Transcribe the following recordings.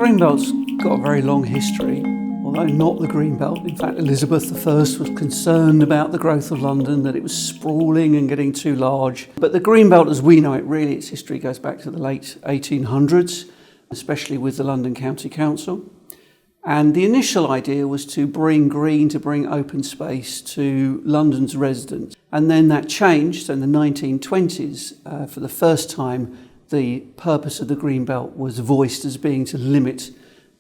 Greenbelt's got a very long history, although not the Greenbelt. In fact, Elizabeth I was concerned about the growth of London, that it was sprawling and getting too large. But the Greenbelt as we know it, really, its history goes back to the late 1800s, especially with the London County Council. And the initial idea was to bring green, to bring open space to London's residents. And then that changed. So in the 1920s, for the first time, the purpose of the Green Belt was voiced as being to limit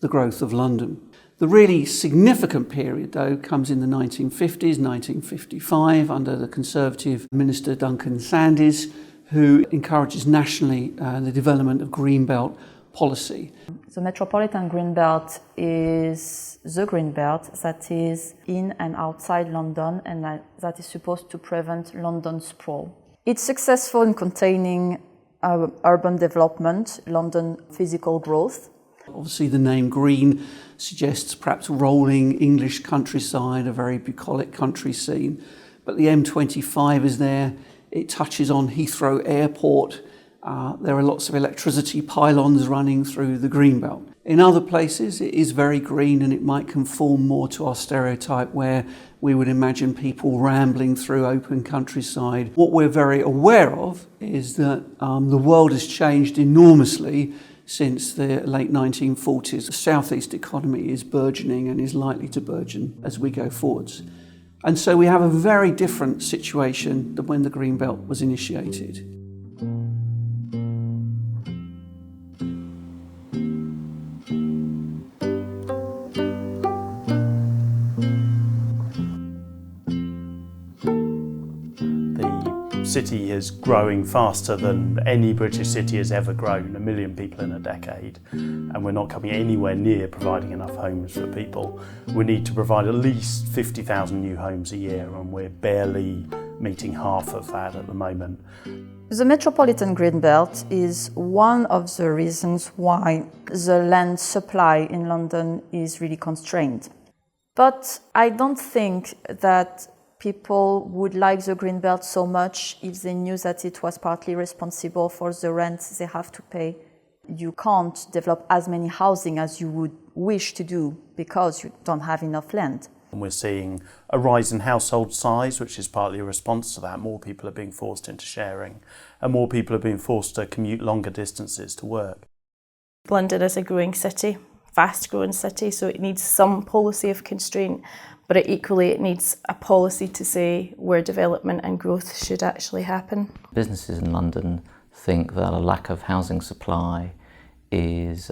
the growth of London. The really significant period, though, comes in the 1950s, 1955, under the Conservative Minister Duncan Sandys, who encourages nationally the development of Green Belt policy. The Metropolitan Green Belt is the Green Belt that is in and outside London and that is supposed to prevent London sprawl. It's successful in containing urban development, London physical growth. Obviously the name green suggests perhaps rolling English countryside, a very bucolic country scene. But the M25 is there, it touches on Heathrow Airport. There are lots of electricity pylons running through the Greenbelt. In other places it is very green and it might conform more to our stereotype where we would imagine people rambling through open countryside. What we're very aware of is that the world has changed enormously since the late 1940s. The southeast economy is burgeoning and is likely to burgeon as we go forwards. And so we have a very different situation than when the Green Belt was initiated. The city is growing faster than any British city has ever grown, 1 million people in a decade, and we're not coming anywhere near providing enough homes for people. We need to provide at least 50,000 new homes a year, and we're barely meeting half of that at the moment. The Metropolitan Green Belt is one of the reasons why the land supply in London is really constrained. But I don't think that people would like the Green Belt so much if they knew that it was partly responsible for the rent they have to pay. You can't develop as many housing as you would wish to do because you don't have enough land. And we're seeing a rise in household size, which is partly a response to that. More people are being forced into sharing, and more people are being forced to commute longer distances to work. London is a growing city, fast-growing city, so it needs some policy of constraint, but it needs a policy to say where development and growth should actually happen. Businesses in London think that a lack of housing supply is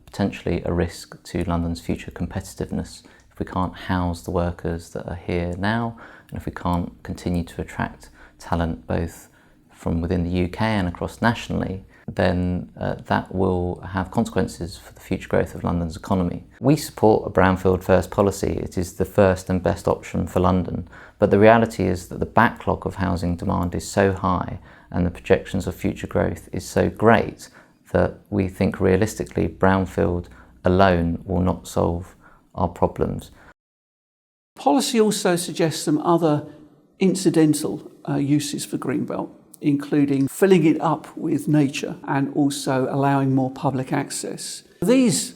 potentially a risk to London's future competitiveness. If we can't house the workers that are here now, and if we can't continue to attract talent both from within the UK and across nationally, then that will have consequences for the future growth of London's economy. We support a brownfield first policy. It is the first and best option for London, but the reality is that the backlog of housing demand is so high and the projections of future growth is so great that we think realistically brownfield alone will not solve our problems. Policy also suggests some other incidental uses for Greenbelt, including filling it up with nature and also allowing more public access. These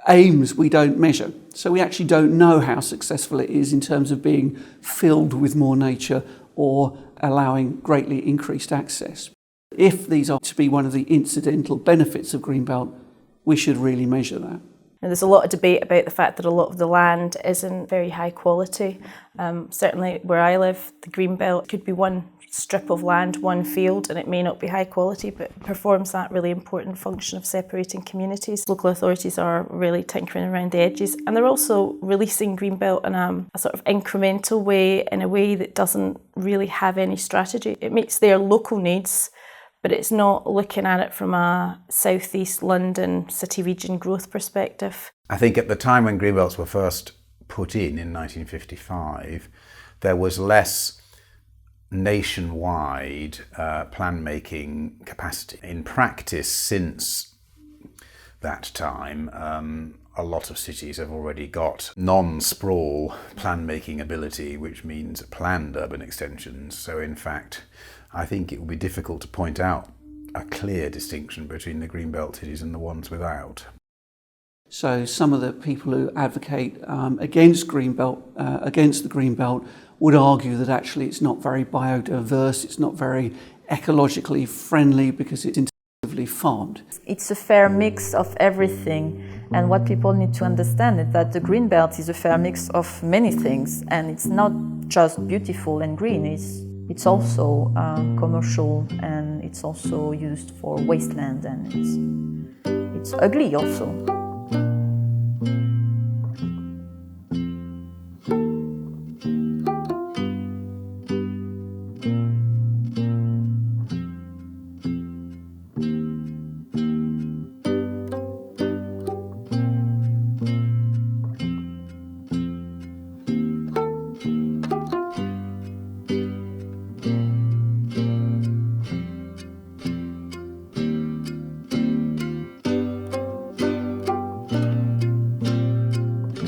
aims we don't measure, so we actually don't know how successful it is in terms of being filled with more nature or allowing greatly increased access. If these are to be one of the incidental benefits of Greenbelt, we should really measure that. And there's a lot of debate about the fact that a lot of the land isn't very high quality. Certainly where I live, the Green Belt could be one strip of land, one field, and it may not be high quality, but it performs that really important function of separating communities. Local authorities are really tinkering around the edges, and they're also releasing Green Belt in a sort of incremental way, in a way that doesn't really have any strategy. It meets their local needs, but it's not looking at it from a southeast London city region growth perspective. I think at the time when Green Belts were first put in 1955, there was less nationwide plan-making capacity. In practice, since that time, a lot of cities have already got non-sprawl plan-making ability, which means planned urban extensions. So in fact, I think it would be difficult to point out a clear distinction between the Green Belt cities and the ones without. So some of the people who advocate against the green belt would argue that actually it's not very biodiverse, it's not very ecologically friendly because it's intensively farmed. It's a fair mix of everything, and what people need to understand is that the green belt is a fair mix of many things, and it's not just beautiful and green, it's also commercial, and it's also used for wasteland, and it's ugly also.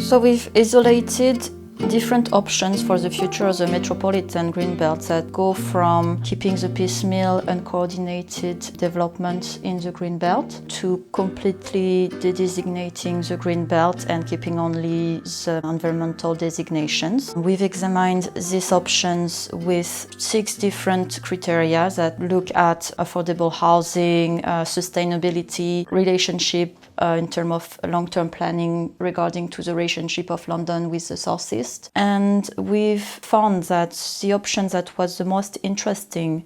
So we've isolated different options for the future of the Metropolitan Green Belt that go from keeping the piecemeal uncoordinated development in the Green Belt to completely de-designating the Green Belt and keeping only the environmental designations. We've examined these options with 6 different criteria that look at affordable housing, sustainability, relationship in terms of long-term planning regarding to the relationship of London with the southeast. And we've found that the option that was the most interesting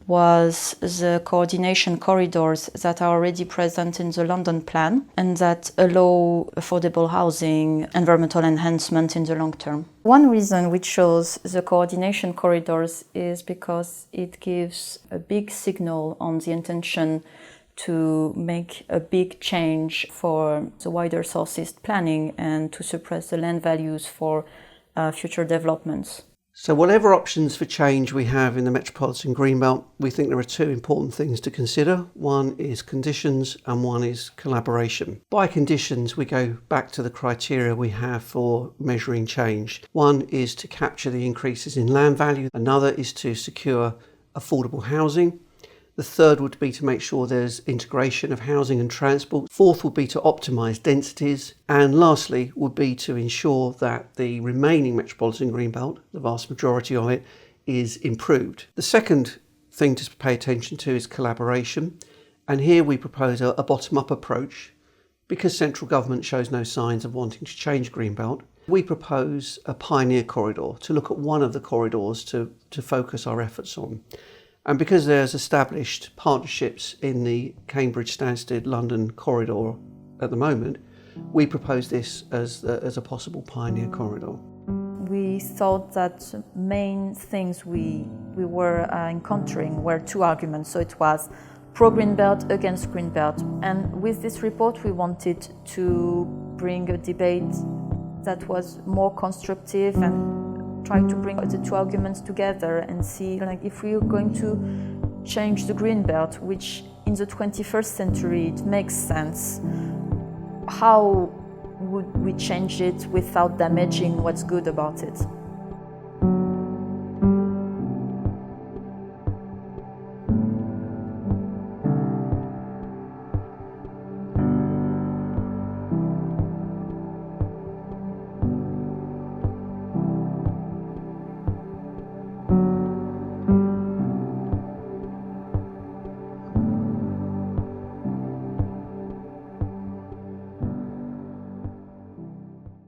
was the coordination corridors that are already present in the London plan and that allow affordable housing, environmental enhancement in the long term. One reason we chose the coordination corridors is because it gives a big signal on the intention to make a big change for the wider southeast planning and to suppress the land values for future developments. So whatever options for change we have in the Metropolitan Green Belt, we think there are 2 important things to consider. One is conditions and one is collaboration. By conditions, we go back to the criteria we have for measuring change. One is to capture the increases in land value. Another is to secure affordable housing. The third would be to make sure there's integration of housing and transport. Fourth would be to optimise densities. And lastly would be to ensure that the remaining Metropolitan Green Belt, the vast majority of it, is improved. The second thing to pay attention to is collaboration. And here we propose a bottom-up approach. Because central government shows no signs of wanting to change Greenbelt, we propose a pioneer corridor to look at one of the corridors to focus our efforts on. And because there's established partnerships in the Cambridge, Stansted, London corridor at the moment, we propose this as a possible pioneer corridor. We thought that the main things we were encountering were 2 arguments. So it was pro-Green Belt against Green Belt. And with this report, we wanted to bring a debate that was more constructive and try to bring the 2 arguments together and see if we are going to change the Green Belt, which in the 21st century it makes sense, how would we change it without damaging what's good about it?